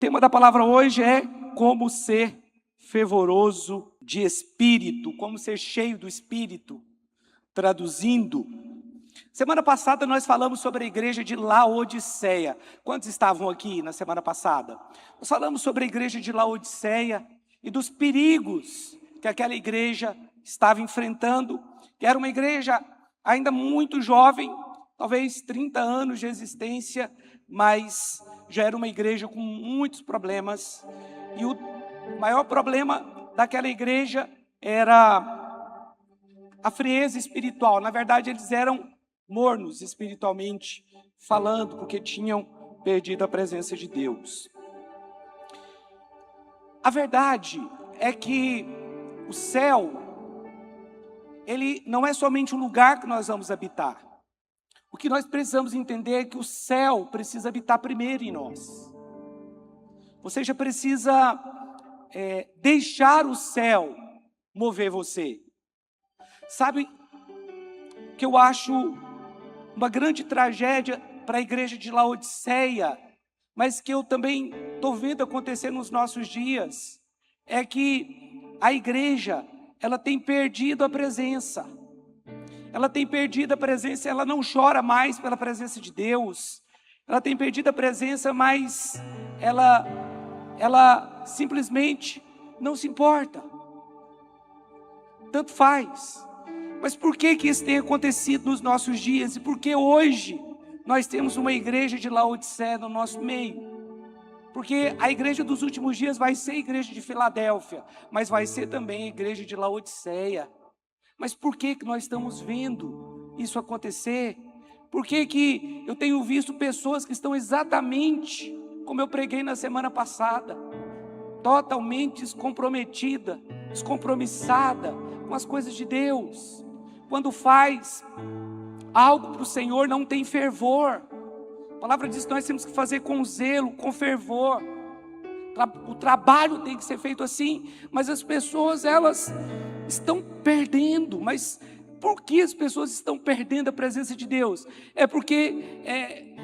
tema da palavra hoje é como ser fervoroso de espírito, como ser cheio do espírito. Traduzindo, semana passada nós falamos sobre a igreja de Laodiceia. Quantos estavam aqui na semana passada? Nós falamos sobre a igreja de Laodiceia e dos perigos que aquela igreja estava enfrentando, que era uma igreja ainda muito jovem, talvez 30 anos de existência, mas já era uma igreja com muitos problemas. E o maior problema daquela igreja era a frieza espiritual. Na verdade, eles eram mornos espiritualmente falando, porque tinham perdido a presença de Deus. A verdade é que o céu, ele não é somente um lugar que nós vamos habitar. O que nós precisamos entender é que o céu precisa habitar primeiro em nós. Você já precisa deixar o céu mover você. Sabe o que eu acho uma grande tragédia para a igreja de Laodiceia, mas que eu também estou vendo acontecer nos nossos dias, é que a igreja, ela tem perdido a presença. Ela tem perdido a presença, ela não chora mais pela presença de Deus. Ela tem perdido a presença, mas ela simplesmente não se importa. Tanto faz. Mas por que isso tem acontecido nos nossos dias? E por que hoje nós temos uma igreja de Laodiceia no nosso meio? Porque a igreja dos últimos dias vai ser a igreja de Filadélfia, mas vai ser também a igreja de Laodiceia. Mas por que nós estamos vendo isso acontecer? Por que eu tenho visto pessoas que estão exatamente como eu preguei na semana passada, totalmente descompromissada com as coisas de Deus? Quando faz algo para o Senhor, não tem fervor. A palavra diz que nós temos que fazer com zelo, com fervor. O trabalho tem que ser feito assim, mas as pessoas, elas estão perdendo. Mas por que as pessoas estão perdendo a presença de Deus? É porque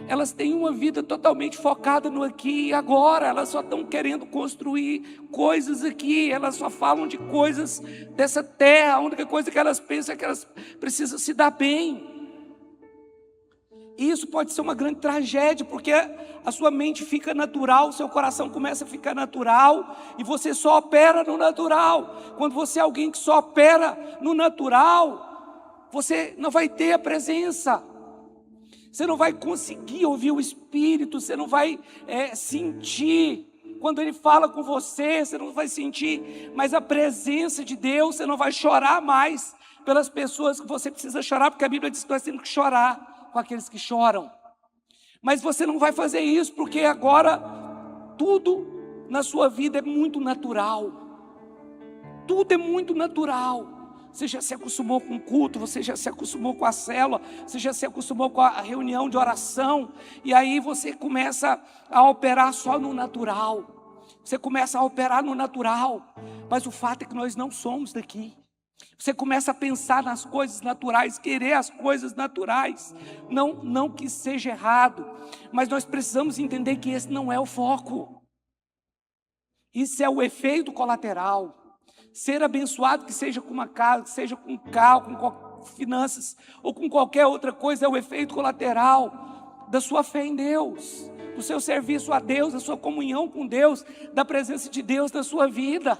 elas têm uma vida totalmente focada no aqui e agora. Elas só estão querendo construir coisas aqui. Elas só falam de coisas dessa terra. A única coisa que elas pensam é que elas precisam se dar bem. Isso pode ser uma grande tragédia, porque a sua mente fica natural, seu coração começa a ficar natural, e você só opera no natural. Quando você é alguém que só opera no natural, você não vai ter a presença, você não vai conseguir ouvir o Espírito, você não vai sentir. Quando Ele fala com você, você não vai sentir mais a presença de Deus, você não vai chorar mais pelas pessoas que você precisa chorar, porque a Bíblia diz que nós temos que chorar com aqueles que choram. Mas você não vai fazer isso, porque agora tudo na sua vida é muito natural. Tudo é muito natural. Você já se acostumou com o culto, você já se acostumou com a célula, você já se acostumou com a reunião de oração, e aí você começa a operar só no natural. Você começa a operar no natural, mas o fato é que nós não somos daqui. Você começa a pensar nas coisas naturais, querer as coisas naturais. Não que seja errado, mas nós precisamos entender que esse não é o foco. Isso é o efeito colateral. Ser abençoado, que seja com uma casa, que seja com um carro, com finanças ou com qualquer outra coisa, é o efeito colateral da sua fé em Deus, do seu serviço a Deus, da sua comunhão com Deus, da presença de Deus na sua vida.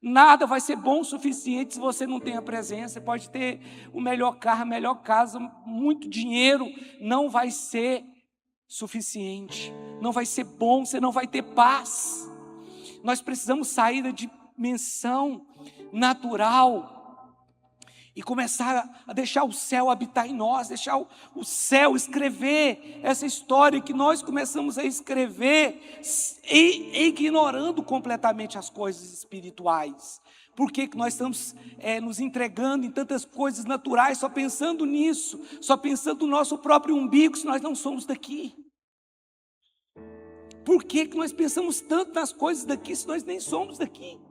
Nada vai ser bom o suficiente se você não tem a presença. Você pode ter o melhor carro, a melhor casa, muito dinheiro, não vai ser suficiente, não vai ser bom, você não vai ter paz. Nós precisamos sair da dimensão natural e começar a deixar o céu habitar em nós, deixar o céu escrever essa história que nós começamos a escrever, ignorando completamente as coisas espirituais. Por que nós estamos nos entregando em tantas coisas naturais, só pensando nisso, só pensando no nosso próprio umbigo, se nós não somos daqui? Por que nós pensamos tanto nas coisas daqui, se nós nem somos daqui?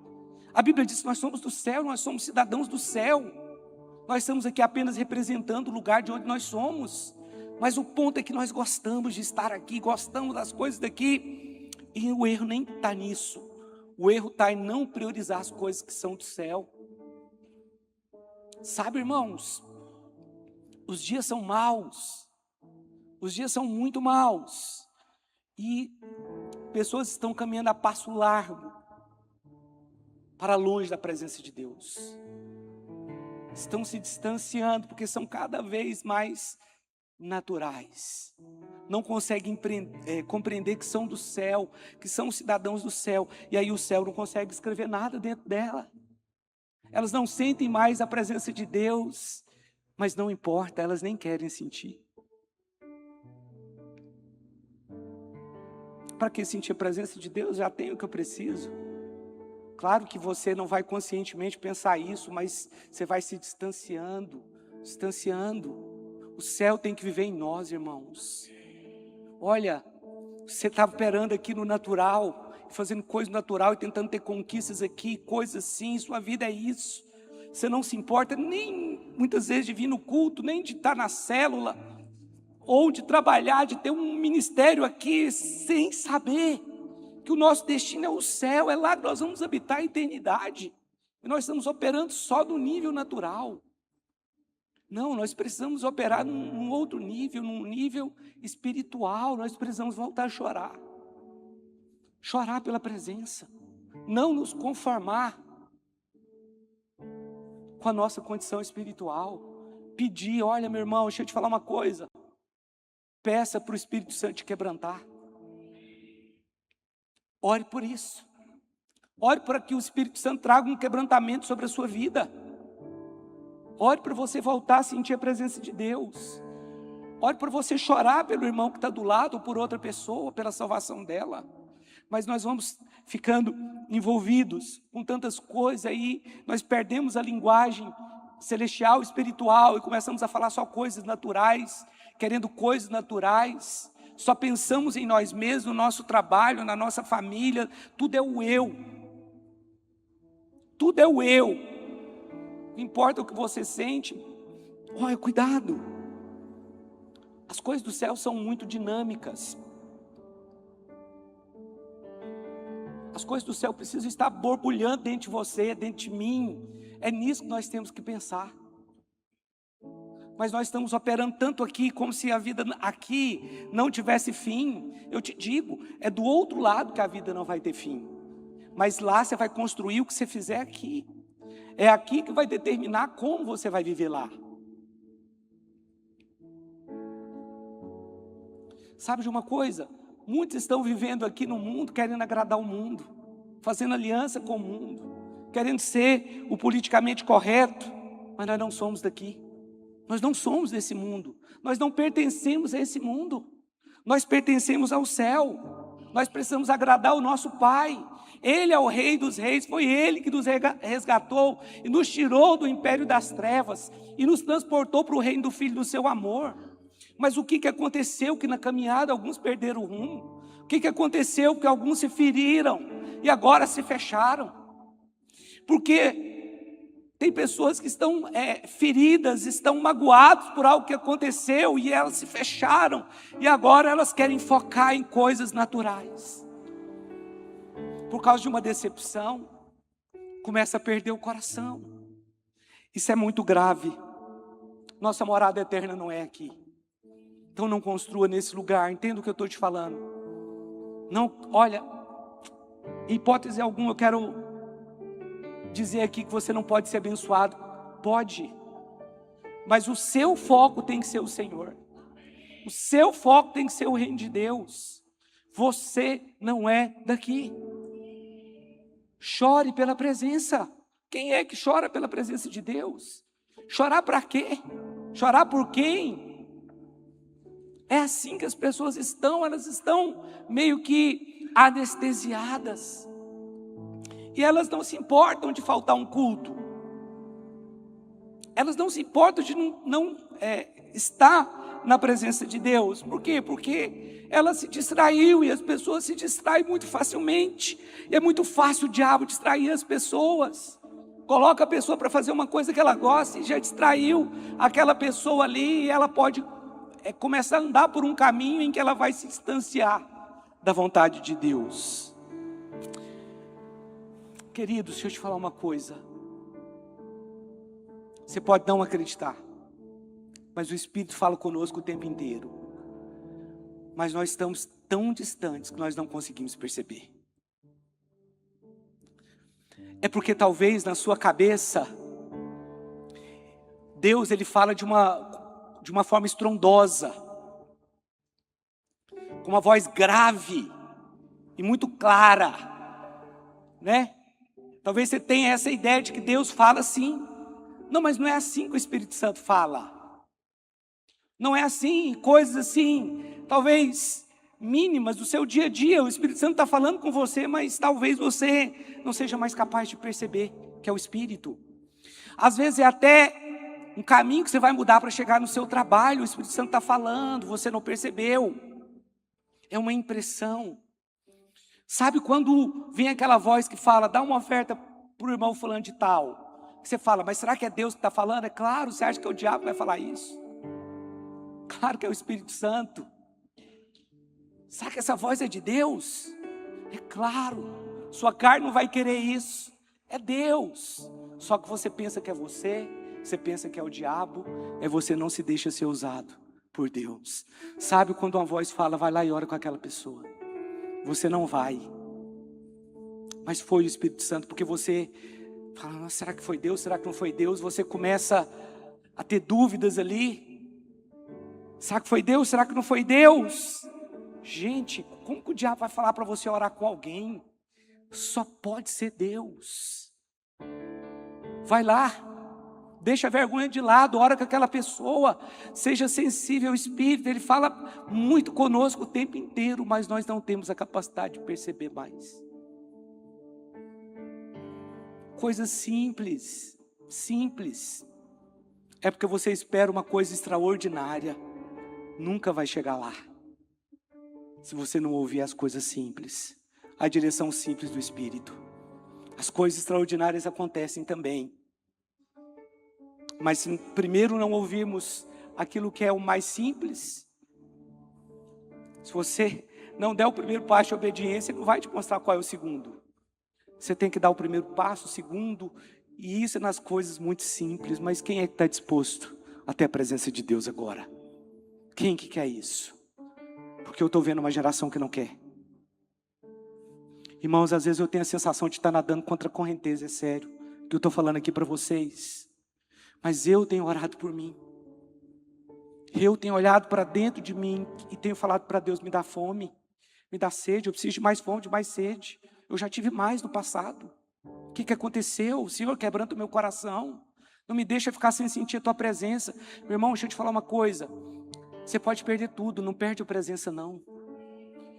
A Bíblia diz que nós somos do céu, nós somos cidadãos do céu. Nós estamos aqui apenas representando o lugar de onde nós somos. Mas o ponto é que nós gostamos de estar aqui, gostamos das coisas daqui. E o erro nem está nisso. O erro está em não priorizar as coisas que são do céu. Sabe, irmãos, os dias são maus. Os dias são muito maus. E pessoas estão caminhando a passo largo para longe da presença de Deus. Estão se distanciando porque são cada vez mais naturais. Não conseguem compreender que são do céu, que são cidadãos do céu. E aí o céu não consegue escrever nada dentro dela. Elas não sentem mais a presença de Deus, mas não importa, elas nem querem sentir. Para que sentir a presença de Deus? Já tenho o que eu preciso. Claro que você não vai conscientemente pensar isso, mas você vai se distanciando. O céu tem que viver em nós, irmãos. Olha, você está operando aqui no natural, fazendo coisa natural e tentando ter conquistas aqui, coisas assim, sua vida é isso. Você não se importa nem muitas vezes de vir no culto, nem de estar na célula, ou de trabalhar, de ter um ministério aqui, sem saber que o nosso destino é o céu, é lá que nós vamos habitar a eternidade. E nós estamos operando só no nível natural. Não, nós precisamos operar num outro nível, num nível espiritual. Nós precisamos voltar a chorar. Chorar pela presença. Não nos conformar com a nossa condição espiritual. Pedir, olha meu irmão, deixa eu te falar uma coisa. Peça para o Espírito Santo te quebrantar. Ore por isso. Ore para que o Espírito Santo traga um quebrantamento sobre a sua vida. Ore para você voltar a sentir a presença de Deus. Ore para você chorar pelo irmão que está do lado, ou por outra pessoa, pela salvação dela. Mas nós vamos ficando envolvidos com tantas coisas aí, nós perdemos a linguagem celestial, espiritual, e começamos a falar só coisas naturais, querendo coisas naturais. Só pensamos em nós mesmos, no nosso trabalho, na nossa família. Tudo é o eu. Tudo é o eu. Não importa o que você sente. Olha, cuidado. As coisas do céu são muito dinâmicas. As coisas do céu precisam estar borbulhando dentro de você, dentro de mim. É nisso que nós temos que pensar. Mas nós estamos operando tanto aqui, como se a vida aqui não tivesse fim. Eu te digo, é do outro lado que a vida não vai ter fim. Mas lá você vai construir o que você fizer aqui. É aqui que vai determinar como você vai viver lá. Sabe de uma coisa? Muitos estão vivendo aqui no mundo, querendo agradar o mundo, fazendo aliança com o mundo, querendo ser o politicamente correto, mas nós não somos daqui. Nós não somos desse mundo. Nós não pertencemos a esse mundo. Nós pertencemos ao céu. Nós precisamos agradar o nosso Pai. Ele é o Rei dos Reis. Foi Ele que nos resgatou e nos tirou do império das trevas e nos transportou para o reino do Filho do seu amor. Mas o que aconteceu? Que na caminhada alguns perderam o rumo. O que aconteceu? Que alguns se feriram e agora se fecharam. Porque tem pessoas que estão feridas, estão magoadas por algo que aconteceu e elas se fecharam. E agora elas querem focar em coisas naturais. Por causa de uma decepção, começa a perder o coração. Isso é muito grave. Nossa morada eterna não é aqui. Então não construa nesse lugar, entenda o que eu estou te falando. Não, olha, em hipótese alguma eu quero dizer aqui que você não pode ser abençoado. Pode, mas o seu foco tem que ser o Senhor. O seu foco tem que ser o reino de Deus. Você não é daqui. Chore pela presença. Quem é que chora pela presença de Deus? Chorar para quê? Chorar por quem? É assim que as pessoas estão, elas estão meio que anestesiadas. E elas não se importam de faltar um culto. Elas não se importam de não estar na presença de Deus. Por quê? Porque ela se distraiu e as pessoas se distraem muito facilmente. E é muito fácil o diabo distrair as pessoas. Coloca a pessoa para fazer uma coisa que ela gosta e já distraiu aquela pessoa ali e ela pode começar a andar por um caminho em que ela vai se distanciar da vontade de Deus. Queridos, deixa eu te falar uma coisa. Você pode não acreditar, mas o Espírito fala conosco o tempo inteiro. Mas nós estamos tão distantes que nós não conseguimos perceber. É porque talvez na sua cabeça, Deus ele fala de uma forma estrondosa, com uma voz grave e muito clara, né? Talvez você tenha essa ideia de que Deus fala assim. Não, mas não é assim que o Espírito Santo fala. Não é assim, coisas assim, talvez mínimas do seu dia a dia. O Espírito Santo está falando com você, mas talvez você não seja mais capaz de perceber que é o Espírito. Às vezes é até um caminho que você vai mudar para chegar no seu trabalho. O Espírito Santo está falando, você não percebeu. É uma impressão. Sabe quando vem aquela voz que fala, dá uma oferta para o irmão fulano de tal. Você fala, mas será que é Deus que está falando? É claro, você acha que é o diabo que vai falar isso? Claro que é o Espírito Santo. Será que essa voz é de Deus? É claro, sua carne não vai querer isso. É Deus. Só que você pensa que é você pensa que é o diabo, você não se deixa ser usado por Deus. Sabe quando uma voz fala, vai lá e ora com aquela pessoa. Você não vai. Mas foi o Espírito Santo, porque você fala, será que foi Deus? Será que não foi Deus? Você começa a ter dúvidas ali. Será que foi Deus? Será que não foi Deus? Gente, como que o diabo vai falar para você orar com alguém? Só pode ser Deus. Vai lá, deixa a vergonha de lado, ora com aquela pessoa, seja sensível ao Espírito. Ele fala muito conosco o tempo inteiro, mas nós não temos a capacidade de perceber mais. Coisa simples, simples. É porque você espera uma coisa extraordinária, nunca vai chegar lá. Se você não ouvir as coisas simples, a direção simples do Espírito. As coisas extraordinárias acontecem também. Mas se primeiro não ouvirmos aquilo que é o mais simples, se você não der o primeiro passo de obediência, ele não vai te mostrar qual é o segundo. Você tem que dar o primeiro passo, o segundo, e isso é nas coisas muito simples. Mas quem é que está disposto a ter a presença de Deus agora? Quem que quer isso? Porque eu estou vendo uma geração que não quer. Irmãos, às vezes eu tenho a sensação de estar nadando contra a correnteza, é sério, que eu estou falando aqui para vocês. Mas eu tenho orado por mim. Eu tenho olhado para dentro de mim e tenho falado para Deus, me dá fome, me dá sede, eu preciso de mais fome, de mais sede. Eu já tive mais no passado. O que aconteceu? O Senhor quebranta o meu coração. Não me deixa ficar sem sentir a tua presença. Meu irmão, deixa eu te falar uma coisa. Você pode perder tudo, não perde a presença não.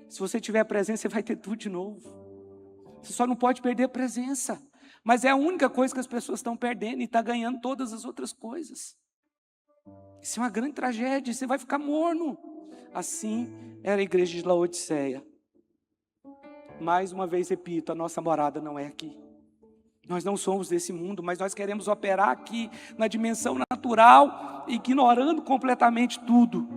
Se você tiver a presença, você vai ter tudo de novo. Você só não pode perder a presença. Mas é a única coisa que as pessoas estão perdendo e está ganhando todas as outras coisas. Isso é uma grande tragédia, você vai ficar morno. Assim era a igreja de Laodiceia. Mais uma vez repito, a nossa morada não é aqui. Nós não somos desse mundo, mas nós queremos operar aqui na dimensão natural, ignorando completamente tudo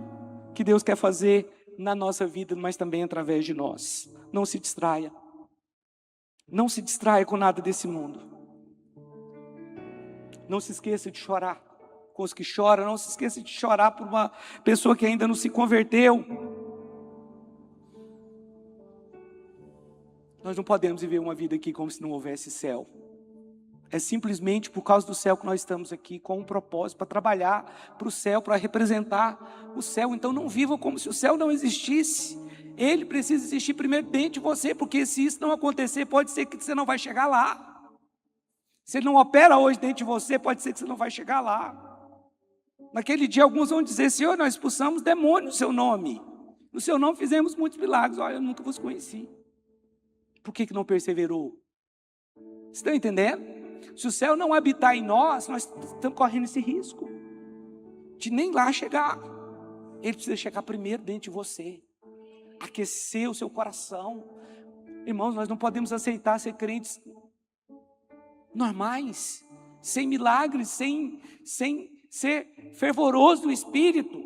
que Deus quer fazer na nossa vida, mas também através de nós. Não se distraia. Não se distraia com nada desse mundo. Não se esqueça de chorar com os que choram. Não se esqueça de chorar por uma pessoa que ainda não se converteu. Nós não podemos viver uma vida aqui como se não houvesse céu. É simplesmente por causa do céu que nós estamos aqui, com um propósito, para trabalhar para o céu, para representar o céu. Então não viva como se o céu não existisse. Ele precisa existir primeiro dentro de você, porque se isso não acontecer, pode ser que você não vai chegar lá. Se ele não opera hoje dentro de você, pode ser que você não vai chegar lá. Naquele dia alguns vão dizer, Senhor, nós expulsamos demônios no seu nome. No seu nome fizemos muitos milagres. Olha, eu nunca vos conheci. Por que não perseverou? Vocês estão entendendo? Se o céu não habitar em nós, nós estamos correndo esse risco de nem lá chegar. Ele precisa chegar primeiro dentro de você, aquecer o seu coração. Irmãos, nós não podemos aceitar ser crentes normais, sem milagres, sem ser fervoroso do Espírito,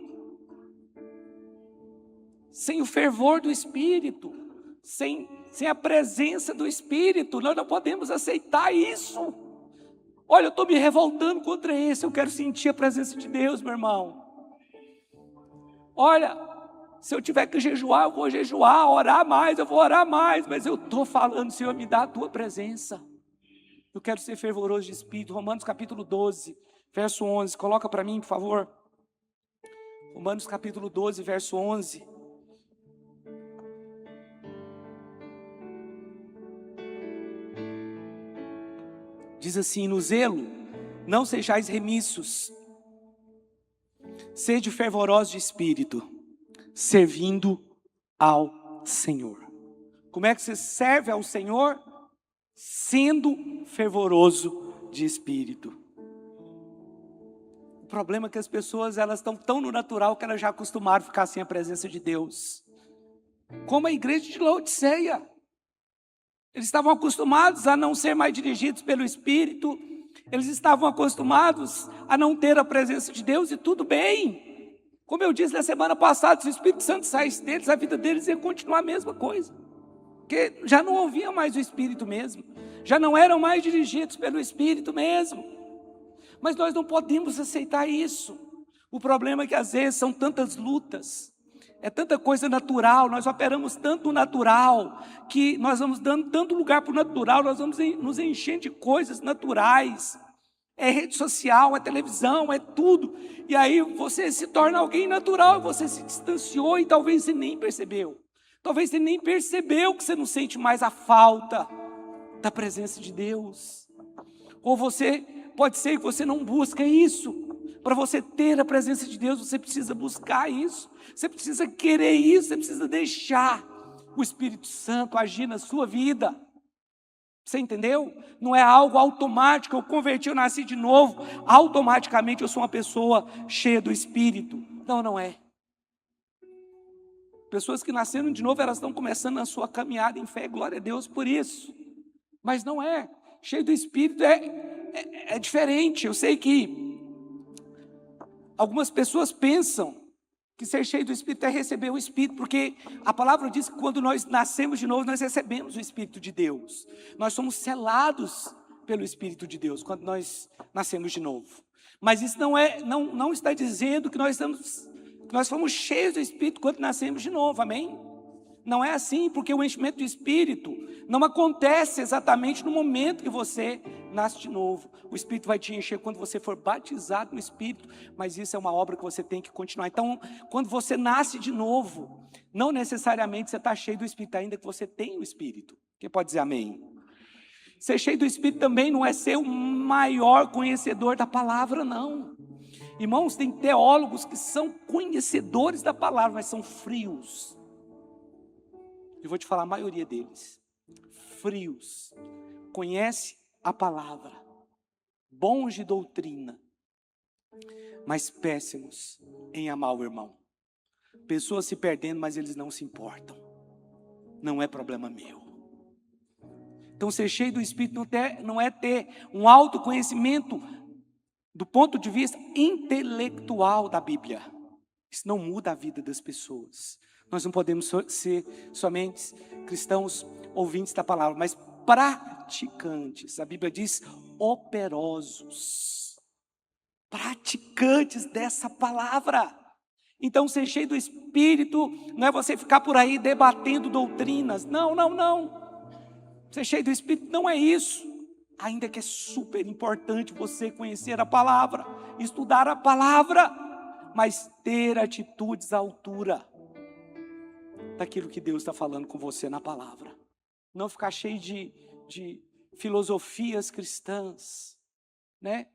sem o fervor do Espírito. sem a presença do Espírito. Nós não podemos aceitar isso. Olha, eu estou me revoltando contra isso. Eu quero sentir a presença de Deus, meu irmão. Olha, se eu tiver que jejuar, eu vou jejuar, orar mais, eu vou orar mais. Mas eu estou falando, Senhor, me dá a tua presença. Eu quero ser fervoroso de espírito. Romanos capítulo 12, verso 11. Coloca para mim, por favor. Romanos capítulo 12, verso 11. Diz assim: no zelo, não sejais remissos, sede fervorosos de espírito, servindo ao Senhor. Como é que você serve ao Senhor? Sendo fervoroso de espírito. O problema é que as pessoas, elas estão tão no natural que elas já acostumaram a ficar sem a presença de Deus. Como a igreja de Laodiceia. Eles estavam acostumados a não ser mais dirigidos pelo Espírito. Eles estavam acostumados a não ter a presença de Deus, e tudo bem. Como eu disse na semana passada, se o Espírito Santo saísse deles, a vida deles ia continuar a mesma coisa. Porque já não ouviam mais o Espírito mesmo. Já não eram mais dirigidos pelo Espírito mesmo. Mas nós não podemos aceitar isso. O problema é que às vezes são tantas lutas. É tanta coisa natural, nós operamos tanto o natural, que nós vamos dando tanto lugar para o natural, nós vamos nos enchendo de coisas naturais. É rede social, é televisão, é tudo. E aí você se torna alguém natural, você se distanciou e talvez você nem percebeu. Talvez você nem percebeu que você não sente mais a falta da presença de Deus. Ou pode ser que você não busca isso. Para você ter a presença de Deus, você precisa buscar isso. Você precisa querer isso, você precisa deixar o Espírito Santo agir na sua vida. Você entendeu? Não é algo automático. Eu converti, eu nasci de novo, automaticamente eu sou uma pessoa cheia do Espírito. Não, não é. Pessoas que nasceram de novo, elas estão começando a sua caminhada em fé, glória a Deus por isso. Mas não é. Cheio do Espírito é diferente. Eu sei que algumas pessoas pensam que ser cheio do Espírito é receber o Espírito, porque a palavra diz que quando nós nascemos de novo, nós recebemos o Espírito de Deus. Nós somos selados pelo Espírito de Deus quando nós nascemos de novo. Mas isso não está dizendo que nós fomos cheios do Espírito quando nascemos de novo, amém? Não é assim, porque o enchimento do Espírito não acontece exatamente no momento que você nasce de novo. O Espírito vai te encher quando você for batizado no Espírito, mas isso é uma obra que você tem que continuar. Então, quando você nasce de novo, não necessariamente você está cheio do Espírito, ainda que você tenha o Espírito. Quem pode dizer amém? Ser cheio do Espírito também não é ser o maior conhecedor da palavra, não. Irmãos, tem teólogos que são conhecedores da palavra, mas são frios. Eu vou te falar a maioria deles. Frios. Conhece a palavra. Bons de doutrina. Mas péssimos em amar o irmão. Pessoas se perdendo, mas eles não se importam. Não é problema meu. Então ser cheio do Espírito não é ter um autoconhecimento do ponto de vista intelectual da Bíblia. Isso não muda a vida das pessoas. Nós não podemos ser somente cristãos ouvintes da palavra, mas praticantes. A Bíblia diz operosos. Praticantes dessa palavra. Então ser cheio do Espírito não é você ficar por aí debatendo doutrinas. Não. Ser cheio do Espírito não é isso. Ainda que é super importante você conhecer a palavra, estudar a palavra, mas ter atitudes à altura daquilo que Deus está falando com você na palavra. Não ficar cheio de filosofias cristãs, né?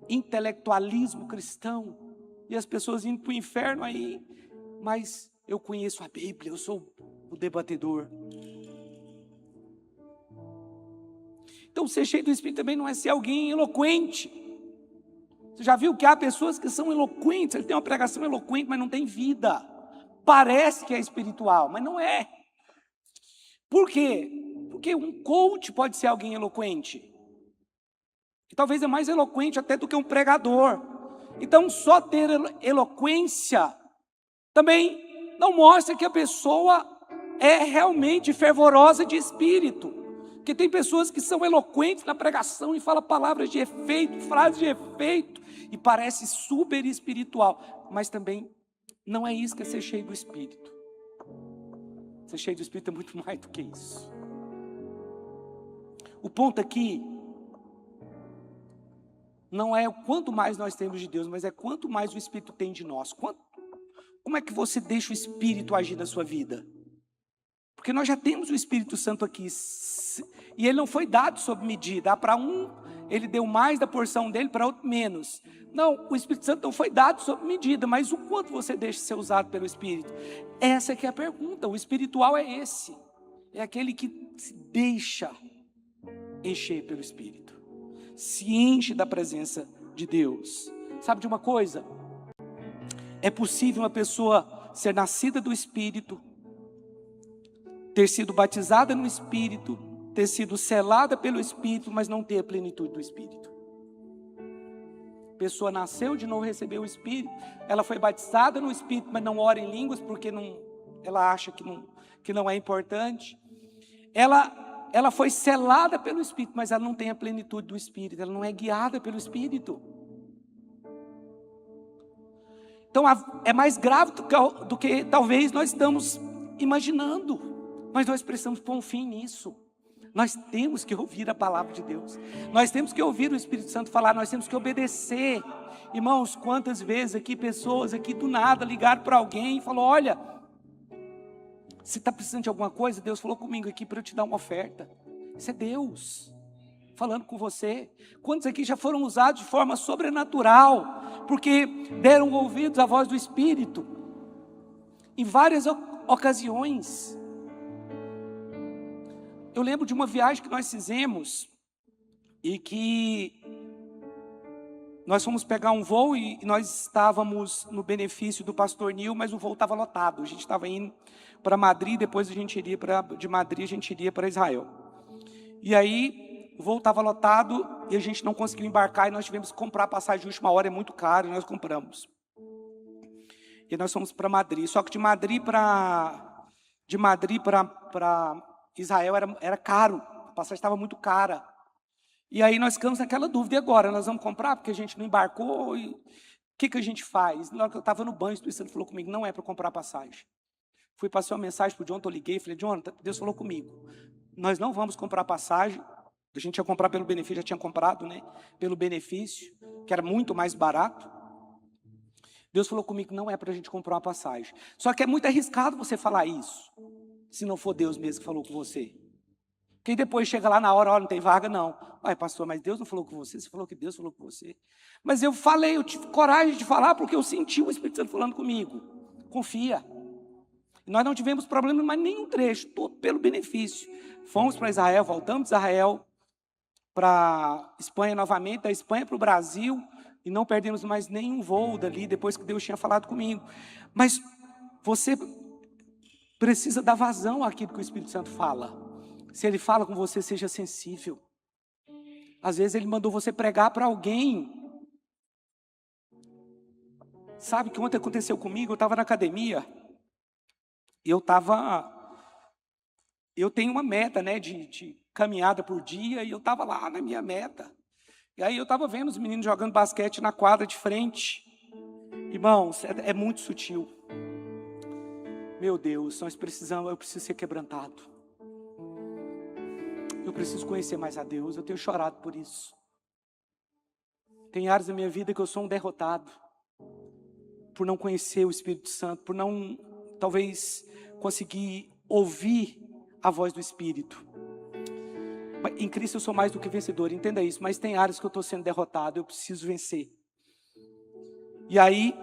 Intelectualismo cristão, e as pessoas indo para o inferno aí, mas eu conheço a Bíblia, eu sou o debatedor. Então ser cheio do Espírito também não é ser alguém eloquente. Você já viu que há pessoas que são eloquentes, ele tem uma pregação eloquente, mas não tem vida. Parece que é espiritual, mas não é. Por quê? Porque um coach pode ser alguém eloquente. Que talvez é mais eloquente até do que um pregador. Então só ter eloquência também não mostra que a pessoa é realmente fervorosa de espírito. Porque tem pessoas que são eloquentes na pregação e falam palavras de efeito, frases de efeito, e parece super espiritual, mas também não é isso que é ser cheio do Espírito. Ser cheio do Espírito é muito mais do que isso. O ponto aqui não é o quanto mais nós temos de Deus, mas é quanto mais o Espírito tem de nós. Como é que você deixa o Espírito agir na sua vida? Porque nós já temos o Espírito Santo aqui, e ele não foi dado sob medida. Para um, ele deu mais da porção dele, para outro menos. Não, o Espírito Santo não foi dado sob medida, mas o quanto você deixa ser usado pelo Espírito? Essa que é a pergunta. O espiritual é esse, é aquele que se deixa encher pelo Espírito, se enche da presença de Deus. Sabe de uma coisa? É possível uma pessoa ser nascida do Espírito, ter sido batizada no Espírito, ter sido selada pelo Espírito, mas não ter a plenitude do Espírito. A pessoa nasceu de novo, recebeu o Espírito, ela foi batizada no Espírito, mas não ora em línguas, porque ela acha que não é importante. Ela foi selada pelo Espírito, mas ela não tem a plenitude do Espírito, ela não é guiada pelo Espírito. Então é mais grave do que talvez nós estamos imaginando, mas nós precisamos pôr um fim nisso. Nós temos que ouvir a palavra de Deus, nós temos que ouvir o Espírito Santo falar, nós temos que obedecer. Irmãos, quantas vezes aqui, pessoas aqui do nada ligaram para alguém e falaram: olha, você está precisando de alguma coisa? Deus falou comigo aqui para eu te dar uma oferta. Isso é Deus falando com você. Quantos aqui já foram usados de forma sobrenatural, porque deram ouvidos à voz do Espírito, em várias ocasiões. Eu lembro de uma viagem que nós fizemos, e que nós fomos pegar um voo, e nós estávamos no benefício do pastor Nil, mas o voo estava lotado. A gente estava indo para Madrid, depois de Madrid a gente iria para Israel. E aí o voo estava lotado e a gente não conseguiu embarcar, e nós tivemos que comprar passagem de última hora, é muito caro, e nós compramos. E nós fomos para Madrid, só que de Madrid para Israel era caro, a passagem estava muito cara. E aí nós ficamos naquela dúvida: e agora? Nós vamos comprar porque a gente não embarcou? E o que a gente faz? Na hora que eu estava no banho, o Espírito Santo falou comigo: não é para comprar passagem. Fui passar uma mensagem para o Jonathan, eu liguei, falei: Jonathan, Deus falou comigo, nós não vamos comprar passagem. A gente ia comprar pelo benefício, já tinha comprado, né? Pelo benefício, que era muito mais barato. Deus falou comigo: não é para a gente comprar uma passagem. Só que é muito arriscado você falar isso, se não for Deus mesmo que falou com você. Porque depois chega lá na hora: olha, não tem vaga não. Ai, pastor, mas Deus não falou com você? Você falou que Deus falou com você. Mas eu falei, eu tive coragem de falar, porque eu senti o Espírito Santo falando comigo. Confia. E nós não tivemos problema em mais nenhum trecho, todo pelo benefício. Fomos para Israel, voltamos de Israel para Espanha novamente, da Espanha para o Brasil, e não perdemos mais nenhum voo dali, depois que Deus tinha falado comigo. Mas você precisa dar vazão àquilo que o Espírito Santo fala. Se ele fala com você, seja sensível. Às vezes ele mandou você pregar para alguém. Sabe que ontem aconteceu comigo? Eu estava na academia, e eu tenho uma meta, né, de caminhada por dia, e eu estava lá na minha meta. E aí eu estava vendo os meninos jogando basquete na quadra de frente. Irmãos, é muito sutil. Meu Deus, eu preciso ser quebrantado. Eu preciso conhecer mais a Deus, eu tenho chorado por isso. Tem áreas da minha vida que eu sou um derrotado, por não conhecer o Espírito Santo, por não, talvez, conseguir ouvir a voz do Espírito. Em Cristo eu sou mais do que vencedor, entenda isso. Mas tem áreas que eu estou sendo derrotado, eu preciso vencer. E aí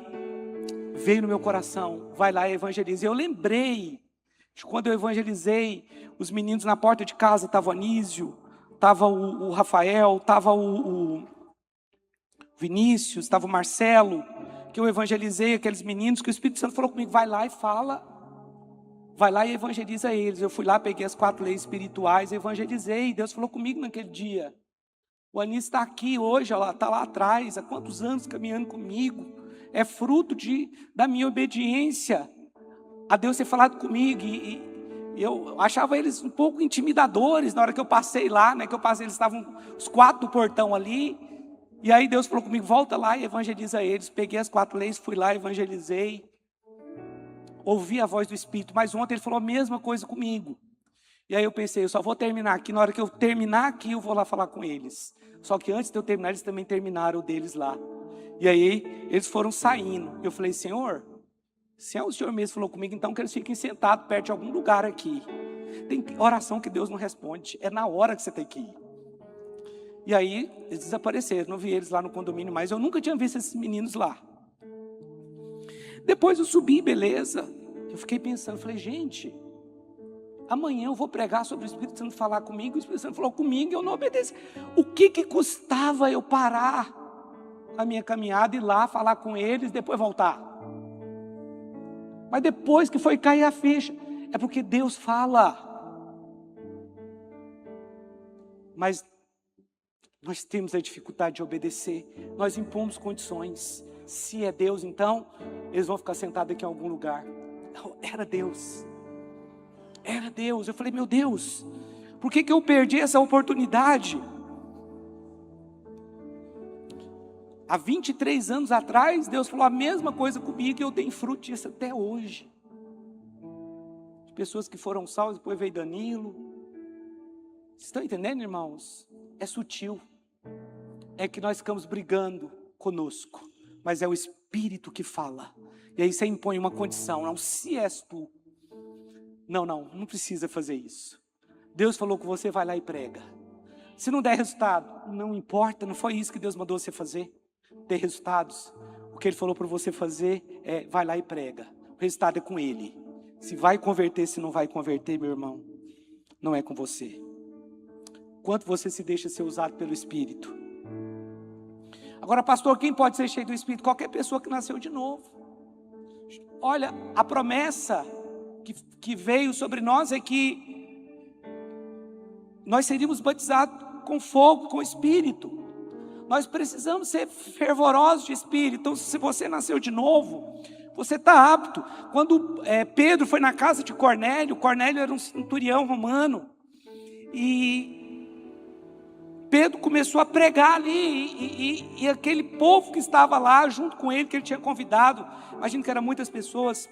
veio no meu coração: vai lá e evangelize. Eu lembrei de quando eu evangelizei os meninos na porta de casa. Estava o Anísio, estava o Rafael, estava o Vinícius, estava o Marcelo, que eu evangelizei aqueles meninos, que o Espírito Santo falou comigo: vai lá e fala, vai lá e evangeliza eles. Eu fui lá, peguei as 4 leis espirituais, evangelizei. Deus falou comigo naquele dia. O Anísio está aqui hoje, está lá atrás, há quantos anos caminhando comigo. É fruto da minha obediência a Deus ter falado comigo. Eu achava eles um pouco intimidadores. Na hora que eu passei lá, né, eles estavam os 4 do portão ali. E aí Deus falou comigo, volta lá e evangeliza eles. Peguei as 4 leis, fui lá, evangelizei. Ouvi a voz do Espírito, mas ontem ele falou a mesma coisa comigo. E aí eu pensei, eu só vou terminar aqui, na hora que eu terminar aqui eu vou lá falar com eles. Só que antes de eu terminar, eles também terminaram o deles lá. E aí eles foram saindo. Eu falei, Senhor, se é o Senhor mesmo falou comigo, então que eles fiquem sentados perto de algum lugar aqui. Tem oração que Deus não responde, é na hora que você tem que ir. E aí eles desapareceram, não vi eles lá no condomínio mais. Eu nunca tinha visto esses meninos lá. Depois eu subi, beleza. Eu fiquei pensando, falei, gente, amanhã eu vou pregar sobre o Espírito Santo falar comigo. O Espírito Santo falou comigo e eu não obedeci. O que custava eu parar a minha caminhada, ir lá falar com eles, depois voltar? Mas depois que foi cair a ficha, é porque Deus fala. Mas nós temos a dificuldade de obedecer. Nós impomos condições. Se é Deus, então, eles vão ficar sentados aqui em algum lugar. Não, era Deus. Era Deus. Eu falei, meu Deus, por que eu perdi essa oportunidade? Há 23 anos atrás, Deus falou a mesma coisa comigo e eu tenho fruto disso até hoje. De pessoas que foram salvas, depois veio Danilo. Vocês estão entendendo, irmãos? É sutil. É que nós ficamos brigando conosco. Mas é o Espírito que fala. E aí você impõe uma condição. Não, se és tu. Não precisa fazer isso. Deus falou com você, vai lá e prega. Se não der resultado, não importa, não foi isso que Deus mandou você fazer. Ter resultados. O que Ele falou para você fazer é, vai lá e prega. O resultado é com Ele. Se vai converter, se não vai converter, meu irmão, não é com você. Quanto você se deixa ser usado pelo Espírito. Agora, pastor, quem pode ser cheio do Espírito? Qualquer pessoa que nasceu de novo. Olha, a promessa que veio sobre nós é que nós seríamos batizados com fogo, com Espírito. Nós precisamos ser fervorosos de Espírito. Então, se você nasceu de novo, você está apto. Quando Pedro foi na casa de Cornélio, Cornélio era um centurião romano, e Pedro começou a pregar ali, e aquele povo que estava lá junto com ele, que ele tinha convidado, imagino que eram muitas pessoas,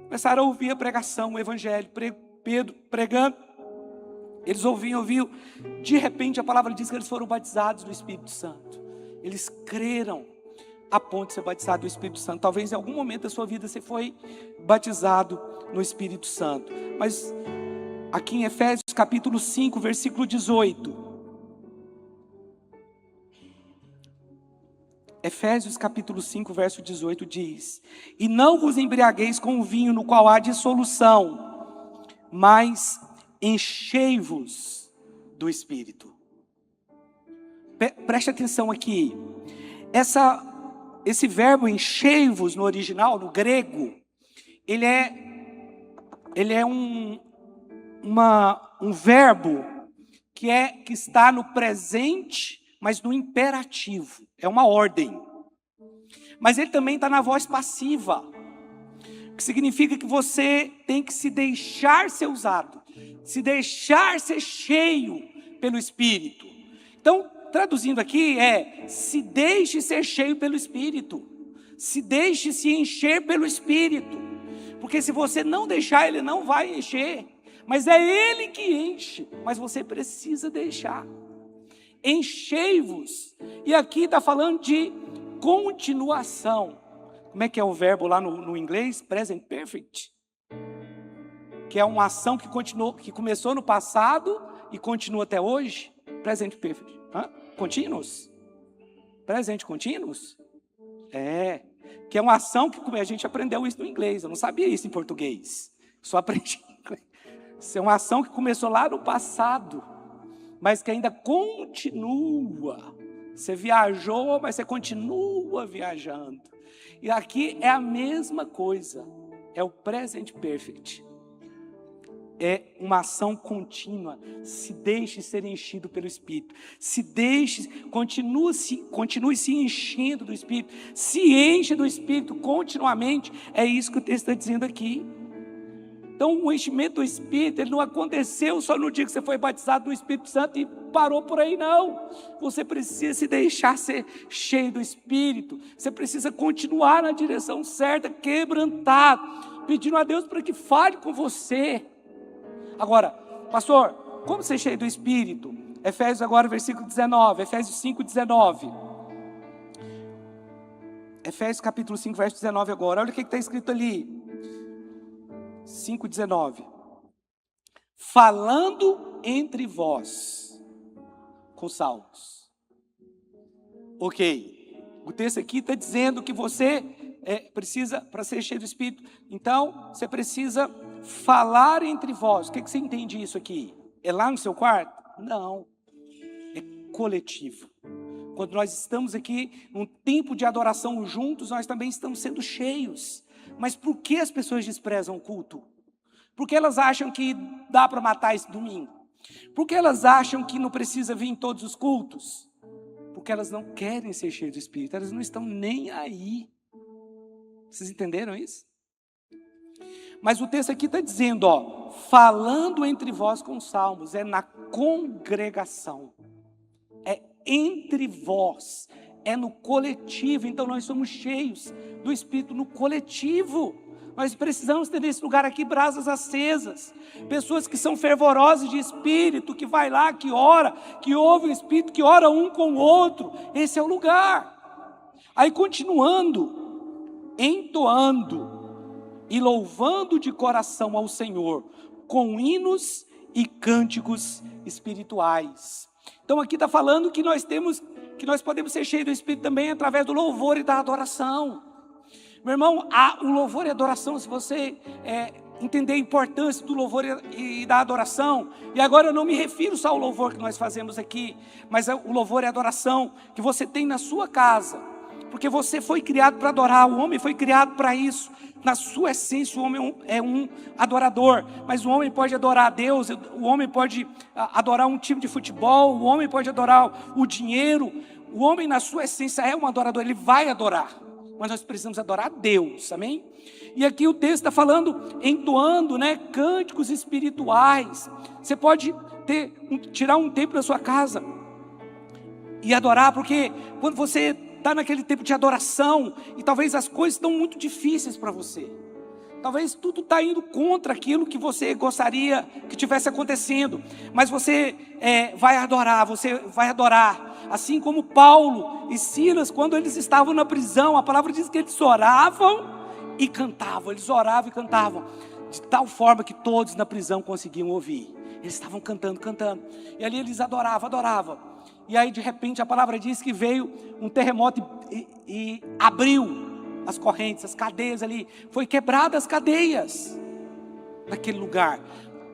começaram a ouvir a pregação, o evangelho, Pedro pregando, eles ouviam, de repente a palavra diz que eles foram batizados do Espírito Santo, eles creram a ponto de ser batizado do Espírito Santo. Talvez em algum momento da sua vida você foi batizado no Espírito Santo, mas aqui em Efésios capítulo 5, versículo 18, Efésios capítulo 5, verso 18 diz: e não vos embriagueis com o vinho no qual há dissolução, mas enchei-vos do Espírito. Preste atenção aqui. Esse verbo enchei-vos no original, no grego, ele é um verbo que está no presente, mas no imperativo. É uma ordem. Mas ele também está na voz passiva, que significa que você tem que se deixar ser usado, se deixar ser cheio pelo Espírito. Então, traduzindo aqui, se deixe ser cheio pelo Espírito, se deixe se encher pelo Espírito, porque se você não deixar, Ele não vai encher, mas é Ele que enche, mas você precisa deixar. Enchei-vos, e aqui está falando de continuação. Como é que é o verbo lá no inglês? Present perfect, que é uma ação que começou no passado e continua até hoje. Present perfect, continuous, presente continuous, que é uma ação que a gente aprendeu isso no inglês. Eu não sabia isso em português, só aprendi em inglês. Isso é uma ação que começou lá no passado, mas que ainda continua. Você viajou, mas você continua viajando. E aqui é a mesma coisa. É o present perfect. É uma ação contínua. Se deixe ser enchido pelo Espírito. Continue se enchendo do Espírito. Se enche do Espírito continuamente. É isso que o texto está dizendo aqui. Então o enchimento do Espírito, ele não aconteceu só no dia que você foi batizado no Espírito Santo e parou por aí, não. Você precisa se deixar ser cheio do Espírito. Você precisa continuar na direção certa, quebrantado, pedindo a Deus para que fale com você. Agora, pastor, como ser cheio do Espírito? Efésios agora, versículo 19, Efésios 5, 19. Efésios capítulo 5, verso 19 agora. Olha o que está escrito ali. 5,19. Falando entre vós com salmos. Ok. O texto aqui está dizendo que você precisa, para ser cheio do Espírito, então você precisa falar entre vós. O que você entende isso aqui? É lá no seu quarto? Não. É coletivo. Quando nós estamos aqui num tempo de adoração juntos, nós também estamos sendo cheios. Mas por que as pessoas desprezam o culto? Porque elas acham que dá para matar esse domingo? Porque elas acham que não precisa vir em todos os cultos? Porque elas não querem ser cheias do Espírito, elas não estão nem aí. Vocês entenderam isso? Mas o texto aqui está dizendo, falando entre vós com salmos, é na congregação, é entre vós, é no coletivo. Então nós somos cheios do Espírito no coletivo. Nós precisamos ter nesse lugar aqui brasas acesas, pessoas que são fervorosas de Espírito, que vai lá, que ora, que ouve o Espírito, que ora um com o outro. Esse é o lugar. Aí continuando, entoando e louvando de coração ao Senhor, com hinos e cânticos espirituais. Então aqui está falando que nós podemos ser cheios do Espírito também através do louvor e da adoração. Meu irmão, o louvor e a adoração, se você entender a importância do louvor e da adoração, e agora eu não me refiro só ao louvor que nós fazemos aqui, mas o louvor e a adoração que você tem na sua casa, porque você foi criado para adorar, o homem foi criado para isso. Na sua essência o homem é um adorador, mas o homem pode adorar a Deus, o homem pode adorar um time de futebol, o homem pode adorar o dinheiro. O homem na sua essência é um adorador, ele vai adorar, mas nós precisamos adorar a Deus, amém? E aqui o texto está falando, entoando, cânticos espirituais. Você pode tirar um tempo da sua casa e adorar, porque quando você está naquele tempo de adoração, e talvez as coisas estão muito difíceis para você, talvez tudo está indo contra aquilo que você gostaria que tivesse acontecendo, mas você vai adorar, assim como Paulo e Silas, quando eles estavam na prisão, a palavra diz que eles oravam e cantavam, de tal forma que todos na prisão conseguiam ouvir. Eles estavam cantando, e ali eles adoravam. E aí de repente a palavra diz que veio um terremoto e abriu as correntes, as cadeias ali, foi quebradas as cadeias naquele lugar.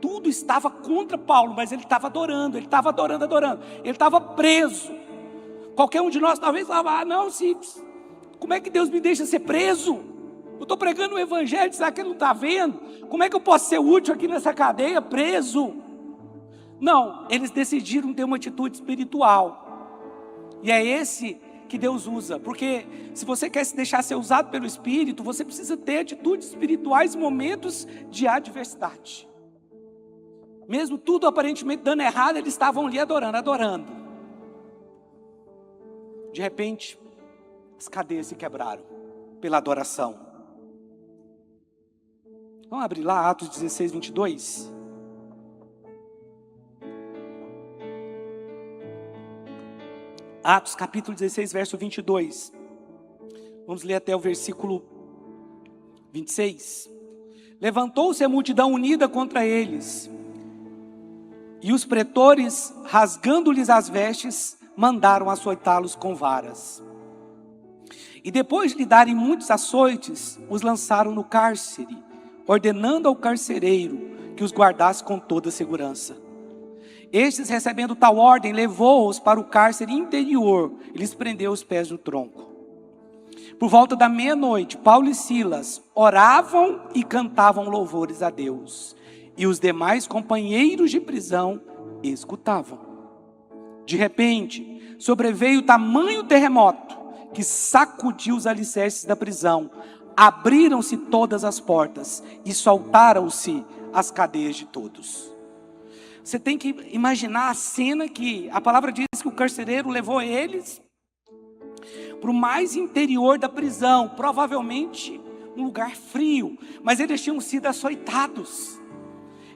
Tudo estava contra Paulo, mas ele estava adorando, ele estava preso. Qualquer um de nós talvez falava, como é que Deus me deixa ser preso? Eu estou pregando o evangelho, será que ele não está vendo? Como é que eu posso ser útil aqui nessa cadeia, preso? Não, eles decidiram ter uma atitude espiritual, e é esse que Deus usa, porque se você quer se deixar ser usado pelo Espírito, você precisa ter atitudes espirituais em momentos de adversidade. Mesmo tudo aparentemente dando errado, eles estavam ali adorando. De repente, as cadeias se quebraram pela adoração. Vamos abrir lá Atos 16, 22. Atos capítulo 16, verso 22. Vamos ler até o versículo 26. Levantou-se a multidão unida contra eles, e os pretores, rasgando-lhes as vestes, mandaram açoitá-los com varas. E depois de lhe darem muitos açoites, os lançaram no cárcere, ordenando ao carcereiro que os guardasse com toda segurança. Estes, recebendo tal ordem, levou-os para o cárcere interior e lhes prendeu os pés no tronco. Por volta da meia-noite, Paulo e Silas oravam e cantavam louvores a Deus, e os demais companheiros de prisão escutavam. De repente, sobreveio tamanho terremoto que sacudiu os alicerces da prisão. Abriram-se todas as portas e soltaram-se as cadeias de todos. Você tem que imaginar a cena que a palavra diz que o carcereiro levou eles para o mais interior da prisão, provavelmente um lugar frio, mas eles tinham sido açoitados.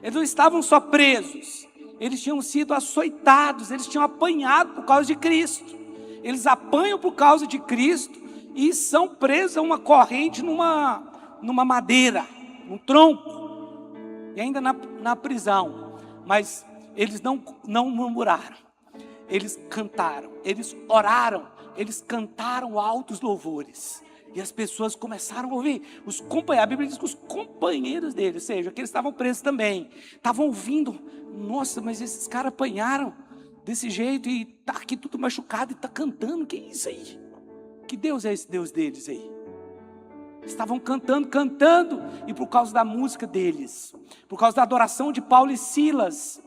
Eles não estavam só presos, eles tinham sido açoitados, eles tinham apanhado por causa de Cristo. Eles apanham por causa de Cristo e são presos a uma corrente numa madeira, num tronco, e ainda na prisão. Mas eles não murmuraram, eles cantaram, eles oraram, eles cantaram altos louvores. E as pessoas começaram a ouvir. A Bíblia diz que os companheiros deles, ou seja, que eles estavam presos também, estavam ouvindo. Nossa, mas esses caras apanharam desse jeito e está aqui tudo machucado e está cantando. Que é isso aí? Que Deus é esse Deus deles aí? Estavam cantando, e por causa da música deles, por causa da adoração de Paulo e Silas,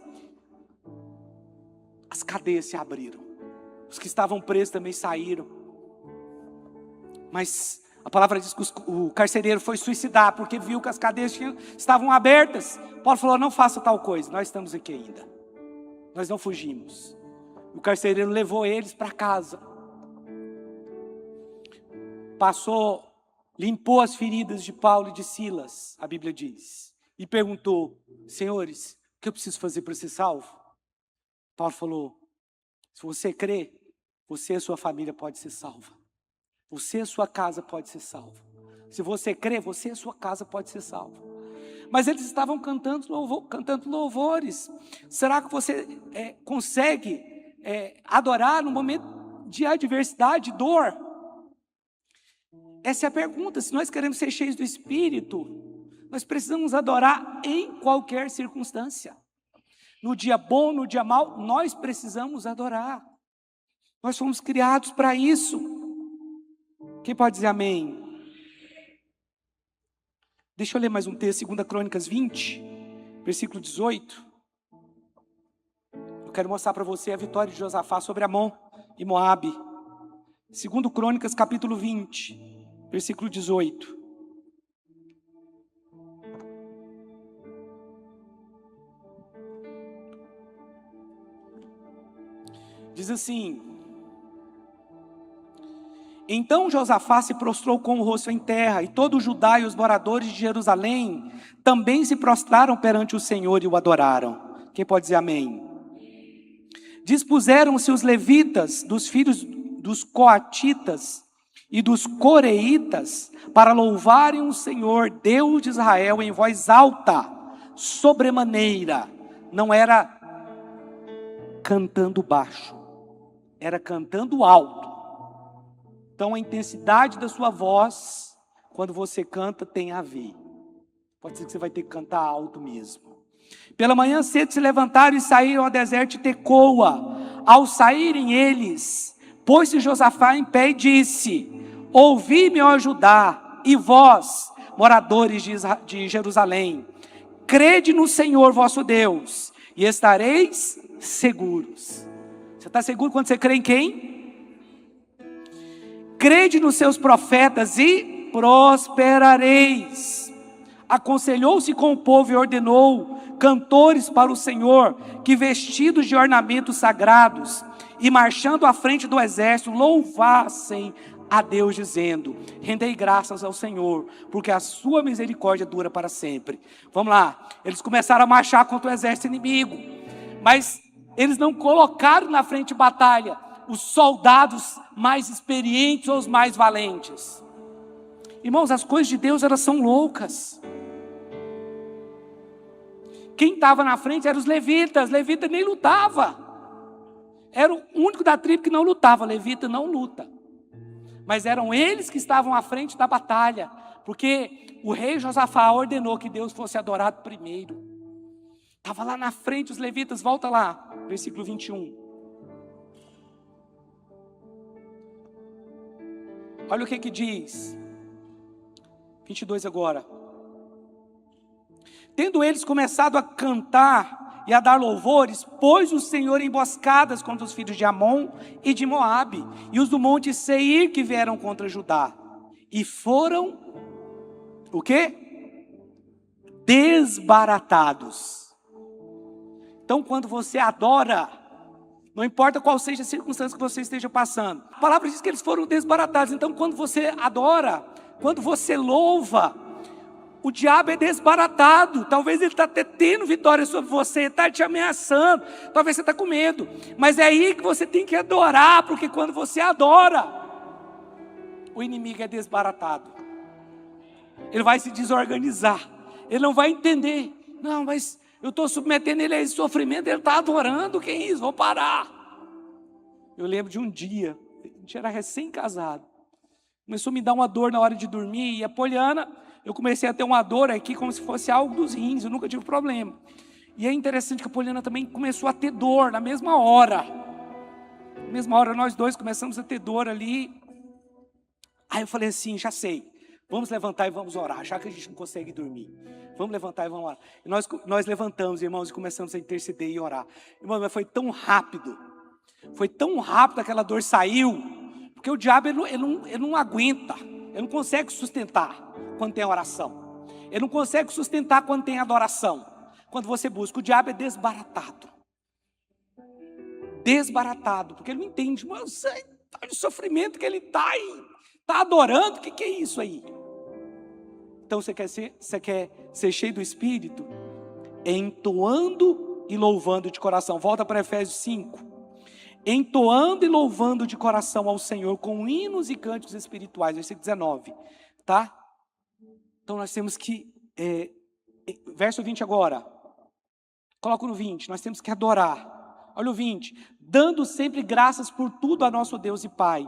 as cadeias se abriram. Os que estavam presos também saíram. Mas a palavra diz que o carcereiro foi suicidar, porque viu que as cadeias estavam abertas. Paulo falou: não faça tal coisa, nós estamos aqui ainda, nós não fugimos. O carcereiro levou eles para casa, limpou as feridas de Paulo e de Silas, a Bíblia diz, e perguntou: senhores, o que eu preciso fazer para ser salvo? Paulo falou: se você crê, você e a sua família pode ser salva. Você e a sua casa pode ser salva. Se você crê, você e a sua casa pode ser salva. Mas eles estavam cantando louvores. Será que você consegue adorar no momento de adversidade, dor? Essa é a pergunta. Se nós queremos ser cheios do Espírito, nós precisamos adorar em qualquer circunstância. No dia bom, no dia mau, nós precisamos adorar. Nós fomos criados para isso. Quem pode dizer amém? Deixa eu ler mais um texto, 2 Crônicas 20, versículo 18. Eu quero mostrar para você a vitória de Josafá sobre Amon e Moabe. 2 Crônicas capítulo 20, versículo 18. Diz assim: então Josafá se prostrou com o rosto em terra, e todo o Judá e os moradores de Jerusalém também se prostraram perante o Senhor e o adoraram. Quem pode dizer amém? Dispuseram-se os levitas dos filhos dos coatitas e dos coreitas para louvarem o Senhor, Deus de Israel, em voz alta, sobremaneira. Não era cantando baixo, era cantando alto. Então a intensidade da sua voz, quando você canta, tem a ver. Pode ser que você vai ter que cantar alto mesmo. Pela manhã cedo se levantaram e saíram ao deserto de Tecoa. Ao saírem eles, pôs-se Josafá em pé e disse: ouvi-me, ó Judá, e vós, moradores de Jerusalém, crede no Senhor vosso Deus, e estareis seguros. Você está seguro quando você crê em quem? Crede nos seus profetas e prosperareis. Aconselhou-se com o povo e ordenou cantores para o Senhor, que vestidos de ornamentos sagrados e marchando à frente do exército, louvassem a Deus, dizendo: rendei graças ao Senhor, porque a sua misericórdia dura para sempre. Vamos lá, eles começaram a marchar contra o exército inimigo, mas eles não colocaram na frente de batalha os soldados mais experientes ou os mais valentes. Irmãos, as coisas de Deus, elas são loucas. Quem estava na frente eram os levitas. Levita nem lutava. Era o único da tribo que não lutava. Levita não luta. Mas eram eles que estavam à frente da batalha, porque o rei Josafá ordenou que Deus fosse adorado primeiro. Estava lá na frente os levitas. Volta lá, versículo 21. Olha o que diz, 22 agora. Tendo eles começado a cantar e a dar louvores, pôs o Senhor emboscadas contra os filhos de Amon e de Moabe, e os do monte Seir que vieram contra Judá. E foram, o quê? desbaratados. Então, quando você adora, não importa qual seja a circunstância que você esteja passando, a palavra diz que eles foram desbaratados. Então, quando você adora, quando você louva, o diabo é desbaratado. Talvez ele está tendo vitória sobre você, está te ameaçando, talvez você está com medo, mas é aí que você tem que adorar, porque quando você adora, o inimigo é desbaratado. Ele vai se desorganizar, ele não vai entender. Não, mas eu estou submetendo ele a esse sofrimento, ele está adorando, que é isso? Vou parar. Eu lembro de um dia, a gente era recém-casado, começou a me dar uma dor na hora de dormir, e a Poliana, eu comecei a ter uma dor aqui, como se fosse algo dos rins, eu nunca tive problema. E é interessante que a Poliana também começou a ter dor, na mesma hora. Na mesma hora, nós dois começamos a ter dor ali. Aí eu falei assim, já sei, vamos levantar e vamos orar, já que a gente não consegue dormir. Vamos levantar e vamos orar. E nós levantamos, irmãos, e começamos a interceder e orar. Irmãos, mas foi tão rápido aquela dor saiu, porque o diabo ele não aguenta, ele não consegue sustentar quando tem oração. Ele não consegue sustentar quando tem adoração. Quando você busca, o diabo é desbaratado. Desbaratado, porque ele não entende, mas olha o sofrimento que ele está adorando, o que é isso aí? Então você quer ser cheio do Espírito? Entoando e louvando de coração. Volta para Efésios 5. Entoando e louvando de coração ao Senhor com hinos e cânticos espirituais. Versículo 19. Tá? Então nós temos que... verso 20 agora. Coloca no 20. Nós temos que adorar. Olha o 20. Dando sempre graças por tudo a nosso Deus e Pai.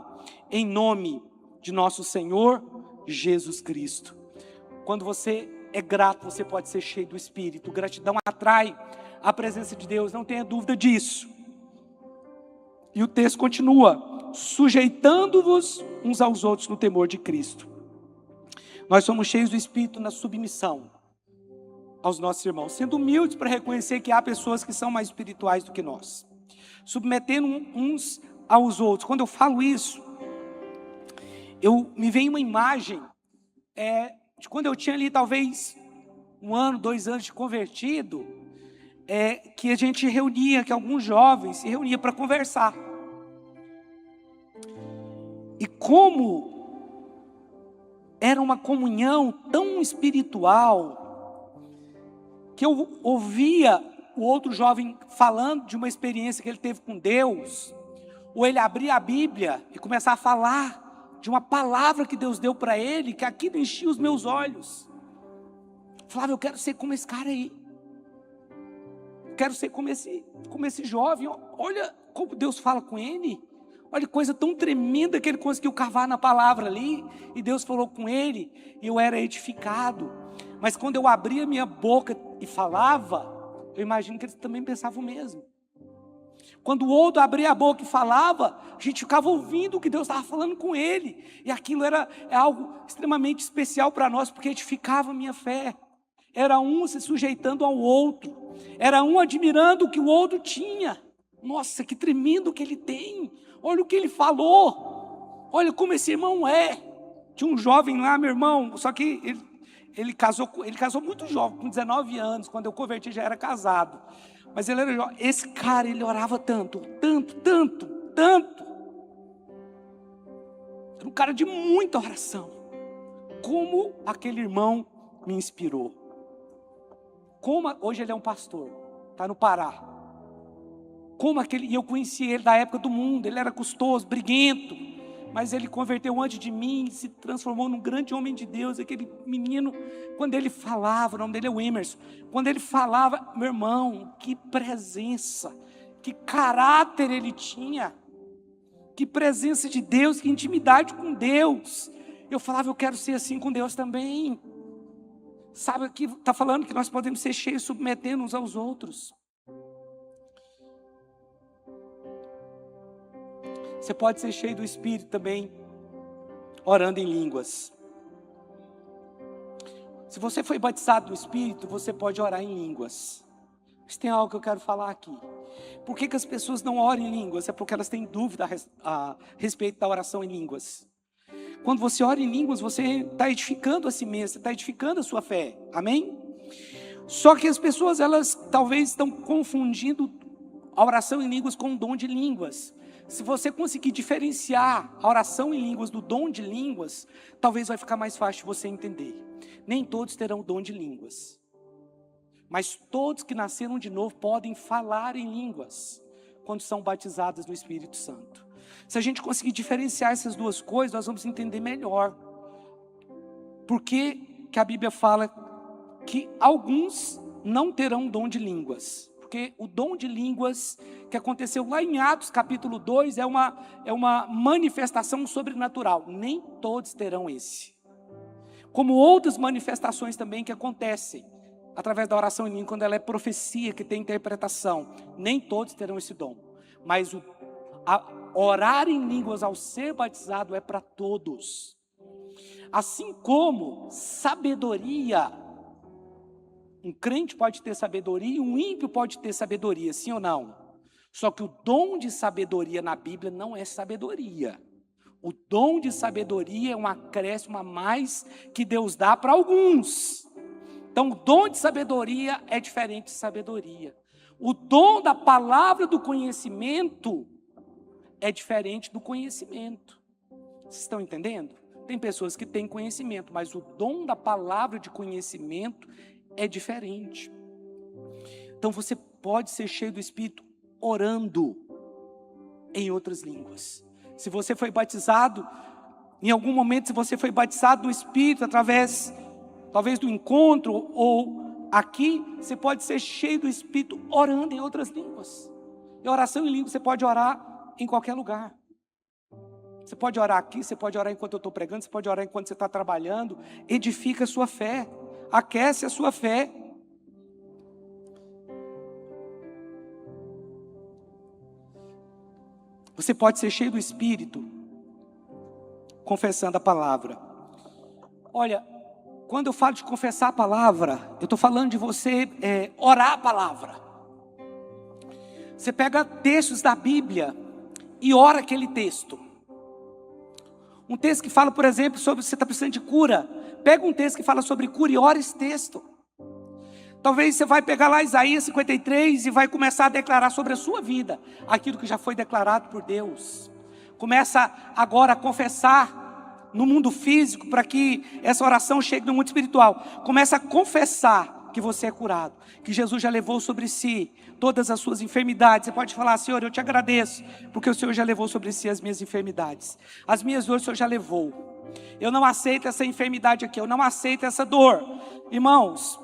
Em nome de nosso Senhor Jesus Cristo. Quando você é grato, você pode ser cheio do Espírito. Gratidão atrai a presença de Deus, não tenha dúvida disso. E o texto continua: sujeitando-vos uns aos outros no temor de Cristo. Nós somos cheios do Espírito na submissão aos nossos irmãos, sendo humildes para reconhecer que há pessoas que são mais espirituais do que nós, submetendo uns aos outros. Quando eu falo isso, me vem uma imagem de quando eu tinha ali talvez 1 ano, 2 anos de convertido, que a gente reunia, que alguns jovens se reuniam para conversar. E como era uma comunhão tão espiritual, que eu ouvia o outro jovem falando de uma experiência que ele teve com Deus, ou ele abria a Bíblia e começava a falar de uma palavra que Deus deu para ele, que aquilo enchia os meus olhos. Falava, eu quero ser como esse cara aí. Eu quero ser como esse jovem. Olha como Deus fala com ele. Olha que coisa tão tremenda que ele conseguiu cavar na palavra ali. E Deus falou com ele. E eu era edificado. Mas quando eu abria minha boca e falava, eu imagino que eles também pensavam o mesmo. Quando o outro abria a boca e falava, a gente ficava ouvindo o que Deus estava falando com ele. E aquilo é algo extremamente especial para nós, porque edificava a minha fé. Era um se sujeitando ao outro. Era um admirando o que o outro tinha. Nossa, que tremendo que ele tem. Olha o que ele falou. Olha como esse irmão é. Tinha um jovem lá, meu irmão, só que ele casou muito jovem, com 19 anos. Quando eu converti já era casado. Mas ele era jovem. Esse cara, ele orava tanto. Era um cara de muita oração. Como aquele irmão me inspirou. Hoje ele é um pastor, está no Pará. E eu conheci ele da época do mundo. Ele era custoso, briguento, mas ele converteu antes de mim, se transformou num grande homem de Deus. Aquele menino, quando ele falava, o nome dele é Emerson, quando ele falava, meu irmão, que presença, que caráter ele tinha, que presença de Deus, que intimidade com Deus. Eu falava, eu quero ser assim com Deus também. Sabe, aqui está falando que nós podemos ser cheios, submetendo uns aos outros. Você pode ser cheio do Espírito também, orando em línguas. Se você foi batizado no Espírito, você pode orar em línguas. Mas tem algo que eu quero falar aqui. Por que as pessoas não oram em línguas? É porque elas têm dúvida a respeito da oração em línguas. Quando você ora em línguas, você está edificando a si mesmo, você está edificando a sua fé. Amém? Só que as pessoas, elas talvez estão confundindo a oração em línguas com o dom de línguas. Se você conseguir diferenciar a oração em línguas do dom de línguas, talvez vai ficar mais fácil você entender. Nem todos terão o dom de línguas, mas todos que nasceram de novo podem falar em línguas quando são batizados no Espírito Santo. Se a gente conseguir diferenciar essas duas coisas, nós vamos entender melhor por que a Bíblia fala que alguns não terão dom de línguas. Porque o dom de línguas que aconteceu lá em Atos capítulo 2 é uma manifestação sobrenatural. Nem todos terão esse. Como outras manifestações também que acontecem através da oração em língua, quando ela é profecia, que tem interpretação. Nem todos terão esse dom. Mas orar em línguas ao ser batizado é para todos. Assim como sabedoria. Um crente pode ter sabedoria e um ímpio pode ter sabedoria, sim ou não? Só que o dom de sabedoria na Bíblia não é sabedoria. O dom de sabedoria é um acréscimo a mais que Deus dá para alguns. Então o dom de sabedoria é diferente de sabedoria. O dom da palavra do conhecimento é diferente do conhecimento. Vocês estão entendendo? Tem pessoas que têm conhecimento, mas o dom da palavra de conhecimento é diferente. Então você pode ser cheio do Espírito orando em outras línguas. Se você foi batizado, em algum momento, se você foi batizado no Espírito através, talvez do encontro ou aqui, você pode ser cheio do Espírito orando em outras línguas. E oração em línguas você pode orar em qualquer lugar. Você pode orar aqui, você pode orar enquanto eu estou pregando, você pode orar enquanto você está trabalhando. Edifica a sua fé. Aquece a sua fé. Você pode ser cheio do Espírito, confessando a palavra. Olha, quando eu falo de confessar a palavra, eu estou falando de você orar a palavra. Você pega textos da Bíblia e ora aquele texto. Um texto que fala, por exemplo, sobre você está precisando de cura. Pega um texto que fala sobre cura e ora esse texto. Talvez você vai pegar lá Isaías 53 e vai começar a declarar sobre a sua vida aquilo que já foi declarado por Deus. Começa agora a confessar no mundo físico para que essa oração chegue no mundo espiritual. Começa a confessar que você é curado, que Jesus já levou sobre si todas as suas enfermidades. Você pode falar: Senhor, eu te agradeço, porque o Senhor já levou sobre si as minhas enfermidades. As minhas dores o Senhor já levou. Eu não aceito essa enfermidade aqui, eu não aceito essa dor. Irmãos,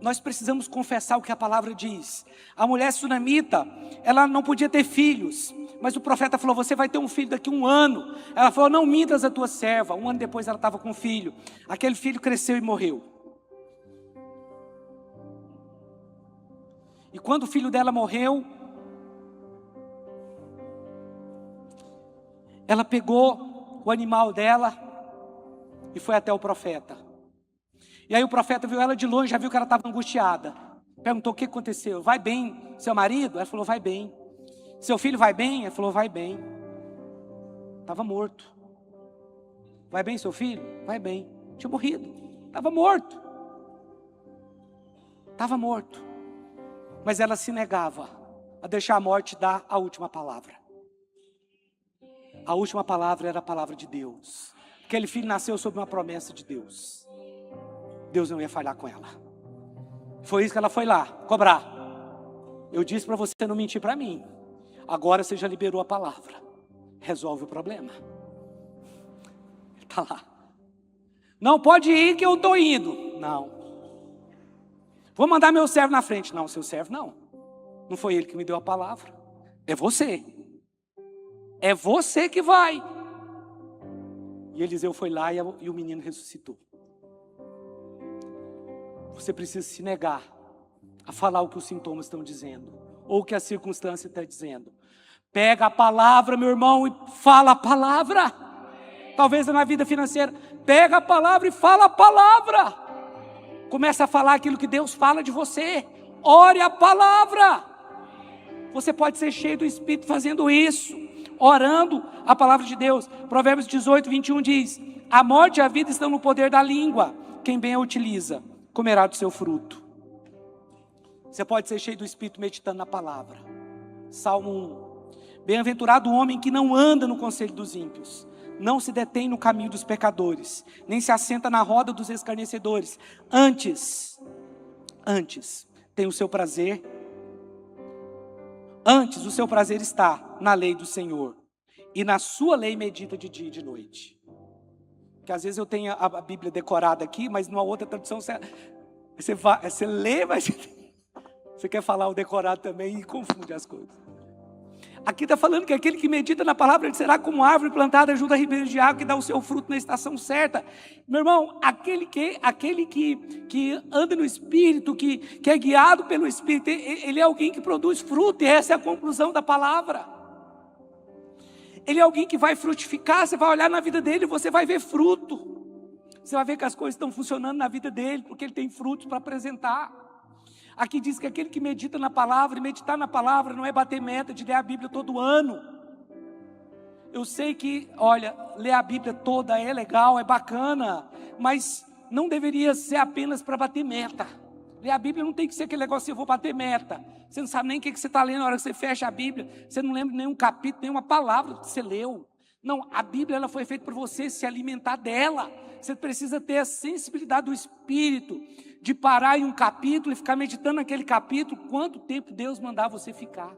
nós precisamos confessar o que a palavra diz. A mulher sunamita, ela não podia ter filhos, mas o profeta falou: você vai ter um filho daqui a 1 ano. Ela falou: não mintas a tua serva. 1 ano depois ela estava com um filho. Aquele filho cresceu e morreu. E quando o filho dela morreu, ela pegou o animal dela e foi até o profeta. E aí o profeta viu ela de longe, já viu que ela estava angustiada. Perguntou: o que aconteceu? Vai bem seu marido? Ela falou: vai bem. Seu filho vai bem? Ela falou: vai bem. Estava morto. Vai bem seu filho? Vai bem. Tinha morrido. Estava morto. Estava morto. Mas ela se negava a deixar a morte dar a última palavra. A última palavra era a palavra de Deus. Aquele filho nasceu sob uma promessa de Deus. Deus não ia falhar com ela. Foi isso que ela foi lá cobrar. Eu disse para você não mentir para mim. Agora você já liberou a palavra. Resolve o problema. Está lá. Não pode ir que eu estou indo. Não. Vou mandar meu servo na frente. Não, seu servo não. Não foi ele que me deu a palavra. É você. É você que vai. E Eliseu foi lá e o menino ressuscitou. Você precisa se negar a falar o que os sintomas estão dizendo, ou o que a circunstância está dizendo. Pega a palavra, meu irmão, e fala a palavra. Talvez na vida financeira, pega a palavra e fala a palavra. Começa a falar aquilo que Deus fala de você. Ore a palavra. Você pode ser cheio do Espírito fazendo isso, orando a palavra de Deus. Provérbios 18, 21 diz: a morte e a vida estão no poder da língua. Quem bem a utiliza, comerá do seu fruto. Você pode ser cheio do Espírito meditando na palavra. Salmo 1. Bem-aventurado o homem que não anda no conselho dos ímpios, não se detém no caminho dos pecadores, nem se assenta na roda dos escarnecedores. Antes tem o seu prazer. Antes o seu prazer está na lei do Senhor, e na sua lei medita de dia e de noite. Que às vezes eu tenho a Bíblia decorada aqui, mas numa outra tradução você lê, mas você quer falar o decorado também e confunde as coisas. Aqui está falando que aquele que medita na palavra, ele será como árvore plantada junto a ribeiros de água, que dá o seu fruto na estação certa. Meu irmão, aquele que anda no Espírito, que é guiado pelo Espírito, ele é alguém que produz fruto, e essa é a conclusão da palavra. Ele é alguém que vai frutificar. Você vai olhar na vida dele e você vai ver fruto. Você vai ver que as coisas estão funcionando na vida dele, porque ele tem frutos para apresentar. Aqui diz que aquele que medita na palavra, e meditar na palavra não é bater meta de ler a Bíblia todo ano. Eu sei que, olha, ler a Bíblia toda é legal, é bacana, mas não deveria ser apenas para bater meta. Ler a Bíblia não tem que ser aquele negócio, eu vou bater meta. Você não sabe nem o que você está lendo na hora que você fecha a Bíblia. Você não lembra nenhum capítulo, nenhuma palavra que você leu. Não, a Bíblia ela foi feita para você se alimentar dela. Você precisa ter a sensibilidade do Espírito, de parar em um capítulo e ficar meditando naquele capítulo, quanto tempo Deus mandar você ficar.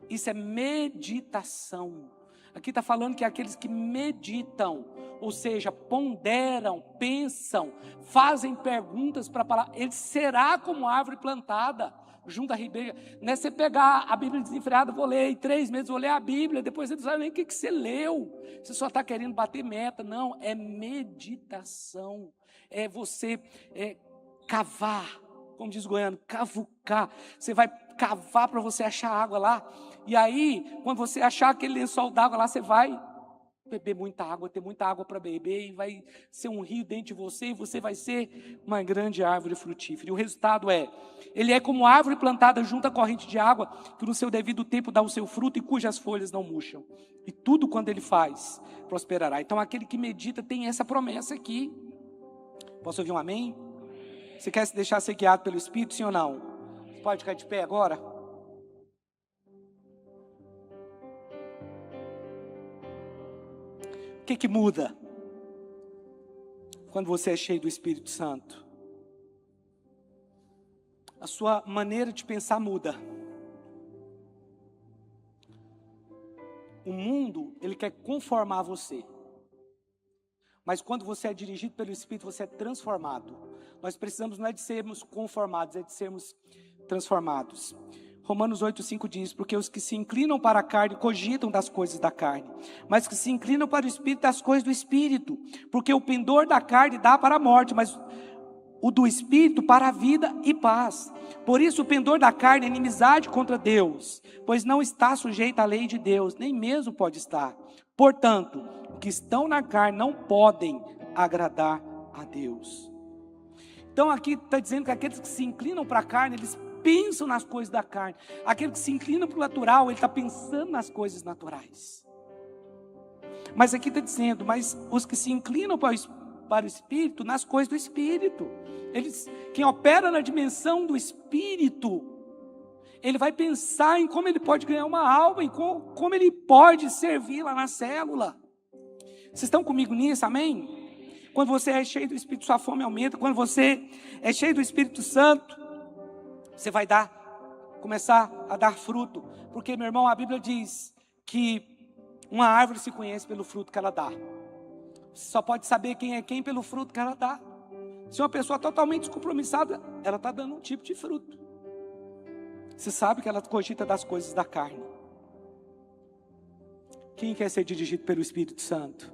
Isso é meditação. Aqui está falando que aqueles que meditam, ou seja, ponderam, pensam, fazem perguntas para a palavra, ele será como árvore plantada junto à ribeira. Não é você pegar a Bíblia desenfreada, vou ler em 3 meses, vou ler a Bíblia, depois você não sabe nem o que você leu, você só está querendo bater meta. Não, é meditação, é você cavar, como diz o goiano, cavucar. Você vai cavar para você achar água lá, e aí, quando você achar aquele lençol d'água lá, você vai beber muita água, ter muita água para beber, e vai ser um rio dentro de você, e você vai ser uma grande árvore frutífera. E o resultado ele é como árvore plantada junto à corrente de água, que no seu devido tempo dá o seu fruto, e cujas folhas não murcham. E tudo quando ele faz, prosperará. Então aquele que medita tem essa promessa aqui. Posso ouvir um amém? Você quer se deixar ser guiado pelo Espírito, sim ou não? Pode ficar de pé agora? O que muda quando você é cheio do Espírito Santo? A sua maneira de pensar muda. O mundo, ele quer conformar você. Mas quando você é dirigido pelo Espírito, você é transformado. Nós precisamos não é de sermos conformados, é de sermos transformados. Romanos 8,5 diz: porque os que se inclinam para a carne cogitam das coisas da carne, mas que se inclinam para o Espírito das coisas do Espírito. Porque o pendor da carne dá para a morte, mas o do Espírito para a vida e paz. Por isso o pendor da carne é inimizade contra Deus, pois não está sujeito à lei de Deus, nem mesmo pode estar. Portanto, os que estão na carne não podem agradar a Deus. Então aqui está dizendo que aqueles que se inclinam para a carne, eles pensam nas coisas da carne. Aquele que se inclina para o natural, ele está pensando nas coisas naturais. Mas aqui está dizendo, mas os que se inclinam para o Espírito, nas coisas do Espírito. Quem opera na dimensão do Espírito, ele vai pensar em como ele pode ganhar uma alma, em como ele pode servir lá na célula. Vocês estão comigo nisso, amém? Quando você é cheio do Espírito, sua fome aumenta. Quando você é cheio do Espírito Santo, você vai começar a dar fruto. Porque, meu irmão, a Bíblia diz que uma árvore se conhece pelo fruto que ela dá. Você só pode saber quem é quem pelo fruto que ela dá. Se uma pessoa totalmente descompromissada, ela está dando um tipo de fruto. Você sabe que ela cogita das coisas da carne. Quem quer ser dirigido pelo Espírito Santo?